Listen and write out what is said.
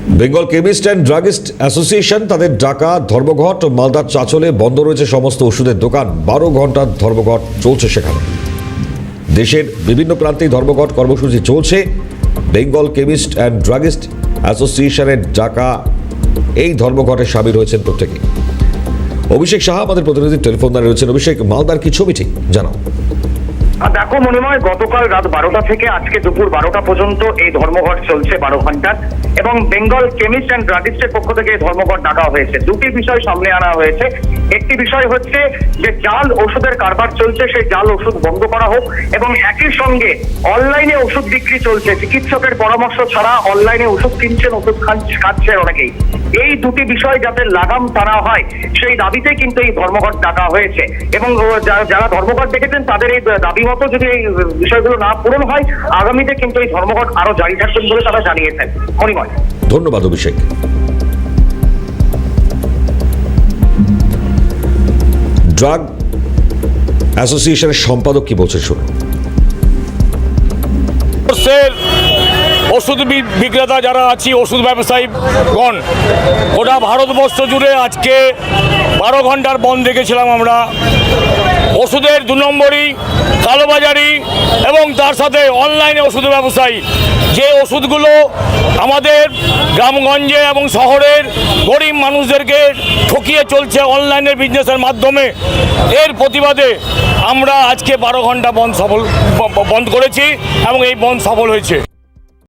Bengal chemist and druggist association তাদের ডাকা ধর্মঘট ও মালদার চাঁচলে বন্ধ রয়েছে সমস্ত ওষুধের দোকান। 12 ঘন্টার ধর্মঘট চলছে সেখানে। দেশের বিভিন্ন প্রান্তে ধর্মঘট কর্মসূচি চলছে। বেঙ্গল কেমিস্ট অ্যান্ড ড্রাগিস্ট অ্যাসোসিয়েশনের ডাকা এই ধর্মঘটে সামিল হয়েছেন প্রত্যেকে। অভিষেক সাহা আমাদের প্রতিনিধি টেলিফোন দ্বারা রয়েছেন। অভিষেক, মালদার কি ছবি ঠিক জানাও। দেখো মনিময়, গতকাল রাত 12টা থেকে আজকে দুপুর 12টা পর্যন্ত এই ধর্মঘট চলছে 12 ঘন্টার, এবং বেঙ্গল কেমিস্ট অ্যান্ড ড্রাগিস্টের পক্ষ থেকে এই ধর্মঘট ডাকা হয়েছে। দুটি বিষয় সামনে আনা হয়েছে। একটি বিষয় হচ্ছে যে জাল ওষুধের কারবার চলছে, সেই জাল ওষুধ বন্ধ করা হোক, এবং একই সঙ্গে অনলাইনে ওষুধ বিক্রি চলছে। চিকিৎসকের পরামর্শ ছাড়া অনলাইনে ওষুধ কিনছেন, ওষুধ খাচ্ছেন অনেকেই। এই দুটি বিষয় যাতে লাগাম টানা হয় সেই দাবিতে কিন্তু এই ধর্মঘট ডাকা হয়েছে, এবং যারা ধর্মঘট ডেকেছেন তাদের এই দাবি মতো যদি এই বিষয়গুলো না পূরণ হয়, আগামীতে কিন্তু এই ধর্মঘট আরো জারি থাকবেন বলে তারা জানিয়েছেন। মনিময়, ধন্যবাদ অভিষেক। ড্রাগ অ্যাসোসিয়েশনের সম্পাদক কি বলছে শুনুন। ওষুধ বিক্রেতা যারা আছি, ওষুধ ব্যবসায়ীগণ, গোটা ভারতবর্ষ জুড়ে আজকে 12 ঘন্টার বন্ধ রেখেছিলাম আমরা। ওষুধের 2 নম্বরই কালোবাজারি এবং তার সাথে অনলাইনে ওষুধ ব্যবসায়ী, যে ওষুধগুলো আমাদের গ্রামগঞ্জে এবং শহরের গরিব মানুষদেরকে ঠকিয়ে চলছে অনলাইনের বিজনেসের মাধ্যমে, এর প্রতিবাদে আমরা আজকে 12 ঘন্টা বন্ধ করেছি এবং এই বন্ধ সফল হয়েছে।